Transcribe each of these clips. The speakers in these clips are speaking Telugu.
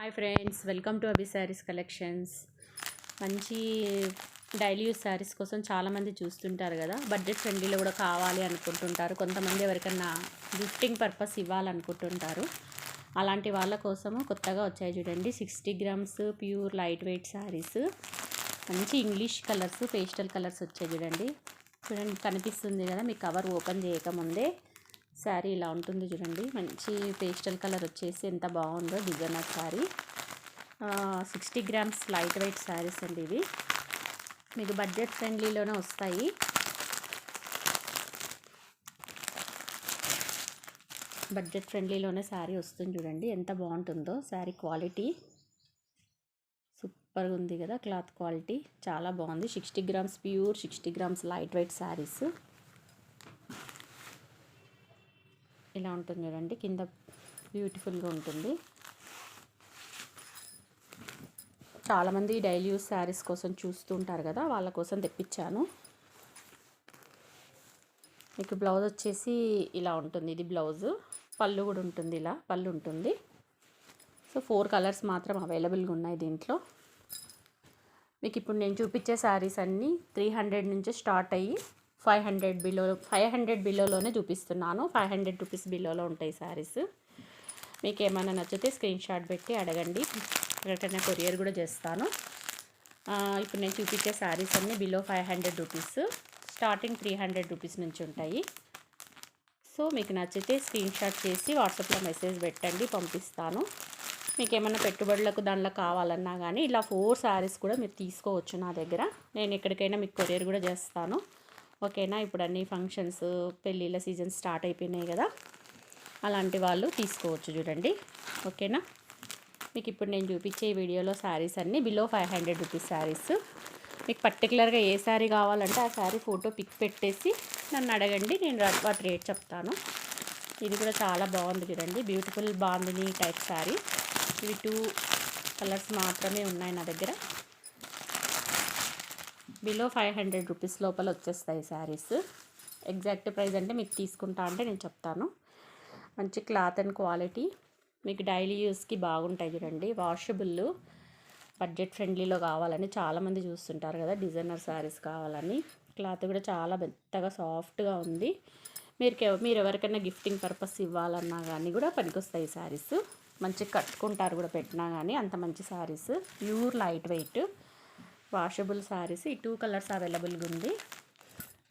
Hi friends, welcome to Abhi saris collections. మంచి డైలీ యూస్ శారీస్ కోసం చాలామంది చూస్తుంటారు కదా. బడ్జెట్ ఫ్రెండ్లీలో కూడా కావాలి అనుకుంటుంటారు. కొంతమంది ఎవరికన్నా గిఫ్టింగ్ పర్పస్ ఇవ్వాలనుకుంటుంటారు. అలాంటి వాళ్ళ కోసము కొత్తగా వచ్చాయి చూడండి. 60 grams pure light weight saris. మంచి ఇంగ్లీష్ కలర్స్, పేస్టల్ కలర్స్ వచ్చాయి చూడండి. చూడండి, కనిపిస్తుంది కదా మీ కవర్ ఓపెన్ చేయకముందే. శారీ ఇలా ఉంటుంది చూడండి. మంచి పేస్టల్ కలర్ వచ్చేసి ఎంత బాగుందో designer sari. 60 grams light weight saris అండి ఇవి. మీకు బడ్జెట్ ఫ్రెండ్లీలోనే వస్తాయి. బడ్జెట్ ఫ్రెండ్లీలోనే శారీ వస్తుంది చూడండి. ఎంత బాగుంటుందో శారీ క్వాలిటీ. సూపర్గా ఉంది కదా, క్లాత్ క్వాలిటీ చాలా బాగుంది. 60 grams pure 60 grams light weight saris ఇలా ఉంటుంది చూడండి. కింద బ్యూటిఫుల్గా ఉంటుంది. చాలామంది డైలీ యూస్ శారీస్ కోసం చూస్తూ ఉంటారు కదా, వాళ్ళ కోసం తెప్పించాను. మీకు బ్లౌజ్ వచ్చేసి ఇలా ఉంటుంది. ఇది బ్లౌజ్. పళ్ళు కూడా ఉంటుంది, ఇలా పళ్ళు ఉంటుంది. సో 4 కలర్స్ మాత్రం అవైలబుల్గా ఉన్నాయి దీంట్లో. మీకు ఇప్పుడు నేను చూపించే శారీస్ అన్నీ 300 నుంచి స్టార్ట్ అయ్యి 500 బిలోలోనే చూపిస్తున్నాను. 500 రూపీస్ బిలోలో ఉంటాయి శారీస్. మీకు ఏమైనా నచ్చితే స్క్రీన్ షాట్ పెట్టి అడగండి, ఎక్కడికైనా కొరియర్ కూడా చేస్తాను. ఇప్పుడు నేను చూపించే శారీస్ అన్నీ బిలో 500 రూపీస్, స్టార్టింగ్ 300 రూపీస్ నుంచి ఉంటాయి. సో మీకు నచ్చితే స్క్రీన్ షాట్ చేసి వాట్సాప్లో మెసేజ్ పెట్టండి, పంపిస్తాను. మీకు ఏమైనా పెట్టుబడులకు దానిలో కావాలన్నా కానీ ఇలా 4 శారీస్ కూడా మీరు తీసుకోవచ్చు నా దగ్గర. నేను ఎక్కడికైనా మీకు కొరియర్ కూడా చేస్తాను. ఓకేనా. ఇప్పుడు అన్ని ఫంక్షన్స్, పెళ్ళిళ్ళ సీజన్ స్టార్ట్ అయిపోయినాయి కదా, అలాంటి వాళ్ళు తీసుకోవచ్చు చూడండి. ఓకేనా. మీకు ఇప్పుడు నేను చూపించే వీడియోలో శారీస్ అన్నీ బిలో 500 రూపీస్ శారీస్. మీకు పర్టికులర్గా ఏ శారీ కావాలంటే ఆ శారీ ఫోటో పిక్ పెట్టేసి నన్ను అడగండి, నేను వాటి రేట్ చెప్తాను. ఇది కూడా చాలా బాగుంది చూడండి. Beautiful bandhani type sari. ఇవి 2 కలర్స్ మాత్రమే ఉన్నాయి నా దగ్గర. బిలో 500 రూపీస్ లోపల వచ్చేస్తాయి శారీస్. ఎగ్జాక్ట్ ప్రైస్ అంటే మీకు తీసుకుంటా అంటే నేను చెప్తాను. మంచి క్లాత్ అండ్ క్వాలిటీ, మీకు డైలీ యూస్కి బాగుంటాయి చూడండి. వాషబుల్, బడ్జెట్ ఫ్రెండ్లీలో కావాలని చాలామంది చూస్తుంటారు కదా, డిజైనర్ శారీస్ కావాలని. క్లాత్ కూడా చాలా మెత్తగా సాఫ్ట్గా ఉంది. మీరు ఎవరికైనా గిఫ్టింగ్ పర్పస్ ఇవ్వాలన్నా కానీ కూడా పనికొస్తాయి శారీస్. మంచి కట్టుకుంటారు కూడా పెట్టినా కానీ, అంత మంచి saris. Pure light weight washable saris. ఈ 2 కలర్స్ అవైలబుల్గా ఉంది.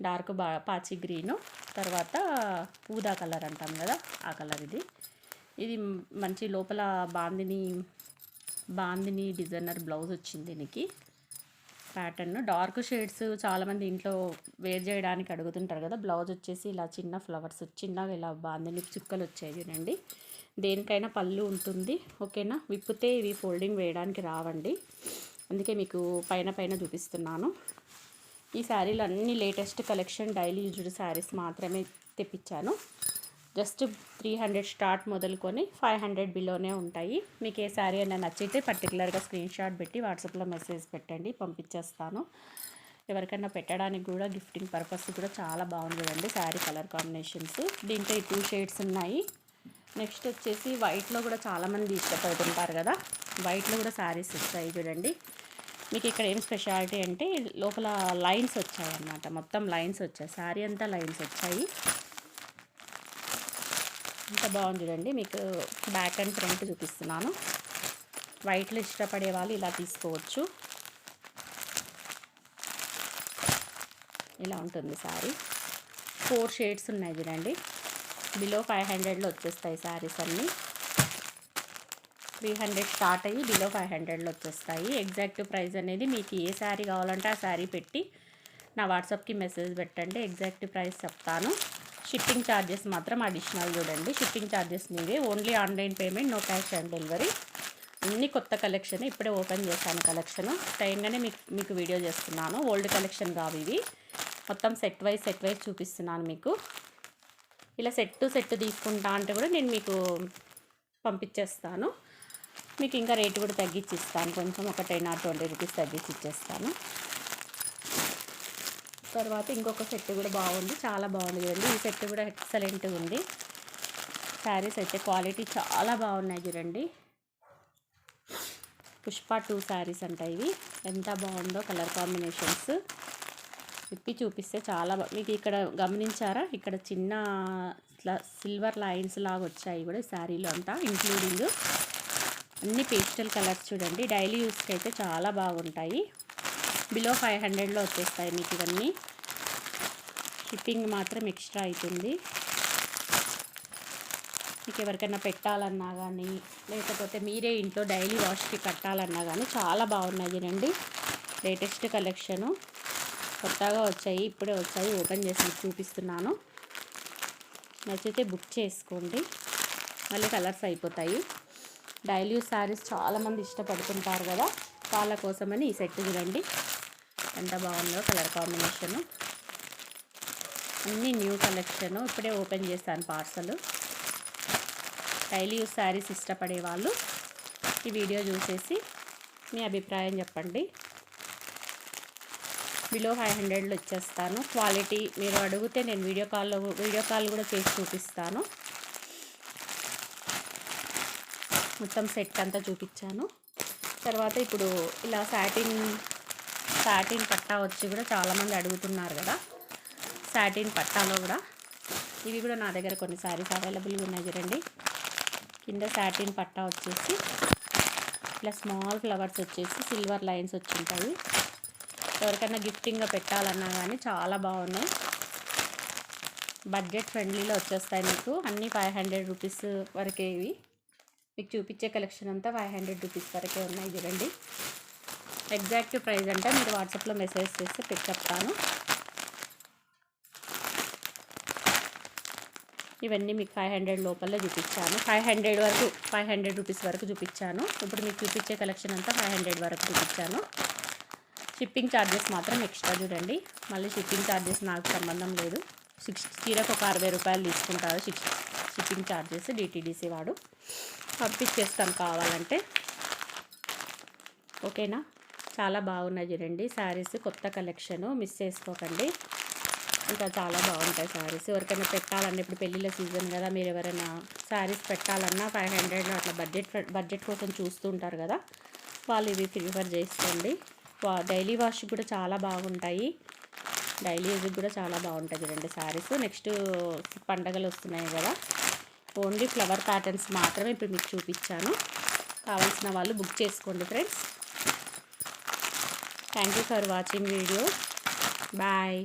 డార్క్ పాచి గ్రీను, తర్వాత ఊదా కలర్ అంటాం కదా, ఆ కలర్. ఇది మంచి లోపల బాందిని డిజైనర్ బ్లౌజ్ వచ్చింది దీనికి. ప్యాటర్న్ డార్క్ షేడ్స్ చాలామంది ఇంట్లో వేర్ చేయడానికి అడుగుతుంటారు కదా. బ్లౌజ్ వచ్చేసి ఇలా చిన్న ఫ్లవర్స్, చిన్నగా ఇలా బాందిని చుక్కలు వచ్చాయి చూడండి. దేనికైనా పళ్ళు ఉంటుంది. ఓకేనా. విప్పితే ఇవి ఫోల్డింగ్ వేయడానికి రావండి, అందుకే మీకు పైన చూపిస్తున్నాను. ఈ శారీలు అన్నీ latest collection, daily used saris మాత్రమే తెప్పించాను. జస్ట్ 300 స్టార్ట్ మొదలుకొని 500 బిలోనే ఉంటాయి. మీకు ఏ శారీ అయినా నచ్చితే పర్టికులర్గా స్క్రీన్ షాట్ పెట్టి వాట్సాప్లో మెసేజ్ పెట్టండి, పంపించేస్తాను. ఎవరికైనా పెట్టడానికి కూడా గిఫ్టింగ్ పర్పస్ కూడా చాలా బాగుంది చూడండి. శారీ కలర్ కాంబినేషన్స్ దీంట్లో ఈ 2 షేడ్స్ ఉన్నాయి. నెక్స్ట్ వచ్చేసి వైట్లో కూడా చాలామంది ఇష్టపడుతుంటారు కదా, వైట్లో కూడా శారీస్ వస్తాయి చూడండి. మీకు ఇక్కడ ఏం స్పెషాలిటీ అంటే లోపల లైన్స్ వచ్చాయి అన్నమాట. మొత్తం లైన్స్ వచ్చాయి, శారీ అంతా లైన్స్ వచ్చాయి. ఇంత బాగుంది చూడండి. మీకు బ్యాక్ అండ్ ఫ్రంట్ చూపిస్తున్నాను. వైట్లో ఇష్టపడే వాళ్ళు ఇలా తీసుకోవచ్చు. ఇలా ఉంటుంది శారీ. 4 షేడ్స్ ఉన్నాయి చూడండి. బిలో 500లో వచ్చేస్తాయి శారీస్ అన్నీ. 300 స్టార్ట్ అయ్యి బిలో 500లో వచ్చేస్తాయి. ఎగ్జాక్ట్ ప్రైస్ అనేది మీకు ఏ శారీ కావాలంటే ఆ శారీ పెట్టి నా వాట్సాప్కి మెసేజ్ పెట్టండి, ఎగ్జాక్ట్ ప్రైస్ చెప్తాను. షిప్పింగ్ ఛార్జెస్ మాత్రం అడిషనల్ చూడండి. షిప్పింగ్ ఛార్జెస్ మీవే. Only online payment, no cash on delivery. అన్ని కొత్త కలెక్షన్, ఇప్పుడే ఓపెన్ చేశాను కలెక్షన్. టైంగానే మీకు వీడియో చేస్తున్నాను. ఓల్డ్ కలెక్షన్ కావు ఇవి. మొత్తం సెట్ వైజ్ చూపిస్తున్నాను మీకు. ఇలా సెట్ తీసుకుంటా అంటే కూడా నేను మీకు పంపించేస్తాను. మీకు ఇంకా రేటు కూడా తగ్గించి ఇస్తాను, కొంచెం ఒక 10 or 20 రూపీస్ తగ్గించి ఇచ్చేస్తాను. తర్వాత ఇంకొక సెట్ కూడా బాగుంది, చాలా బాగుంది చూడండి. ఈ సెట్ కూడా ఎక్సలెంట్గా ఉంది. శారీస్ అయితే క్వాలిటీ చాలా బాగున్నాయి చూడండి. పుష్ప 2 శారీస్ అంట ఇవి. ఎంత బాగుందో కలర్ కాంబినేషన్స్. విప్పి చూపిస్తే చాలా మీకు ఇక్కడ గమనించారా, ఇక్కడ చిన్న ఇట్లా సిల్వర్ లైన్స్ లాగా వచ్చాయి కూడా శారీలో అంతా, ఇంక్లూడింగ్ అన్ని పేస్టల్ కలర్స్ చూడండి. డైలీ యూస్కి అయితే చాలా బాగుంటాయి. బిలో 500లో వచ్చేస్తాయి మీకు ఇవన్నీ. షిప్పింగ్ మాత్రం ఎక్స్ట్రా అవుతుంది. మీకు ఎవరికైనా పెట్టాలన్నా కానీ, లేకపోతే మీరే ఇంట్లో డైలీ వాష్కి కట్టాలన్నా కానీ చాలా బాగున్నాయి రండి. లేటెస్ట్ కలెక్షను కొత్తగా వచ్చాయి, ఇప్పుడే వచ్చాయి. ఓపెన్ చేసి చూపిస్తున్నాను. నచ్చితే బుక్ చేసుకోండి, మళ్ళీ కలర్స్ అయిపోతాయి. డైలీ యూస్ శారీస్ చాలామంది ఇష్టపడుతుంటారు కదా, వాళ్ళ కోసమని ఈ సెట్ చూడండి ఎంత బాగుందో కలర్ కాంబినేషను. అన్నీ న్యూ కలెక్షను, ఇప్పుడే ఓపెన్ చేశాను పార్సల్. డైలీ యూస్ శారీస్ ఇష్టపడే వాళ్ళు ఈ వీడియో చూసేసి మీ అభిప్రాయం చెప్పండి. బిలో 500లో ఇచ్చేస్తాను. క్వాలిటీ మీరు అడిగితే నేను వీడియో కాల్ కూడా చేసి చూపిస్తాను. మొత్తం సెట్ అంతా చూపించాను. తర్వాత ఇప్పుడు ఇలా సాటిన్ పట్టా వచ్చి కూడా చాలామంది అడుగుతున్నారు కదా, సాటిన్ పట్టాలో కూడా ఇవి కూడా నా దగ్గర కొన్ని శారీస్ అవైలబుల్గా ఉన్నాయి చూడండి. కింద సాటిన్ పట్టా వచ్చేసి ఇలా స్మాల్ ఫ్లవర్స్ వచ్చేసి సిల్వర్ లైన్స్ వచ్చి ఉంటాయి. ఎవరికైనా గిఫ్టింగ్గా పెట్టాలన్నా కానీ చాలా బాగున్నాయి. బడ్జెట్ ఫ్రెండ్లీలో వచ్చేస్తాయి మీకు. అన్నీ 500 రూపీస్ వరకే ఇవి. మీకు చూపించే కలెక్షన్ అంతా 500 రూపీస్ వరకే ఉన్నాయి చూడండి. ఎగ్జాక్ట్ ప్రైస్ అంటే మీరు వాట్సాప్లో మెసేజ్ చేస్తే చెప్తాను. ఇవన్నీ మీకు 500 లోపలే చూపించాను. 500 రూపీస్ వరకు చూపించాను. ఇప్పుడు మీకు చూపించే కలెక్షన్ అంతా 500 వరకు చూపించాను. షిప్పింగ్ ఛార్జెస్ మాత్రం ఎక్స్ట్రా చూడండి. మళ్ళీ షిప్పింగ్ ఛార్జెస్ నాకు సంబంధం లేదు. చీరకు ఒక 60 రూపాయలు తీసుకుంటారు షిప్పింగ్ ఛార్జెస్. డిటీడీసీ వాడు పంపించేస్తాం కావాలంటే. ఓకేనా, చాలా బాగున్నాయి చూడండి శారీస్. కొత్త కలెక్షను, మిస్ చేసుకోకండి. ఇంకా చాలా బాగుంటాయి శారీస్. ఎవరికైనా పెట్టాలన్నా, ఇప్పుడు పెళ్ళిళ్ళ సీజన్ కదా, మీరు ఎవరైనా శారీస్ పెట్టాలన్నా 500లో అట్లా బడ్జెట్ కోసం చూస్తూ ఉంటారు కదా, వాళ్ళు ఇవి ప్రిఫర్ చేసుకోండి. డైలీ వాష్కి కూడా చాలా బాగుంటాయి. డైలీ యూజ్కి కూడా చాలా బాగుంటుంది చూడండి శారీస్. నెక్స్ట్ పండగలు వస్తున్నాయి కదా, ఓన్లీ ఫ్లవర్ ప్యాటర్న్స్ మాత్రమే ఇప్పుడు మీకు చూపించాను. కావాల్సిన వాళ్ళు బుక్ చేసుకోండి friends. Thank you for watching video. Bye.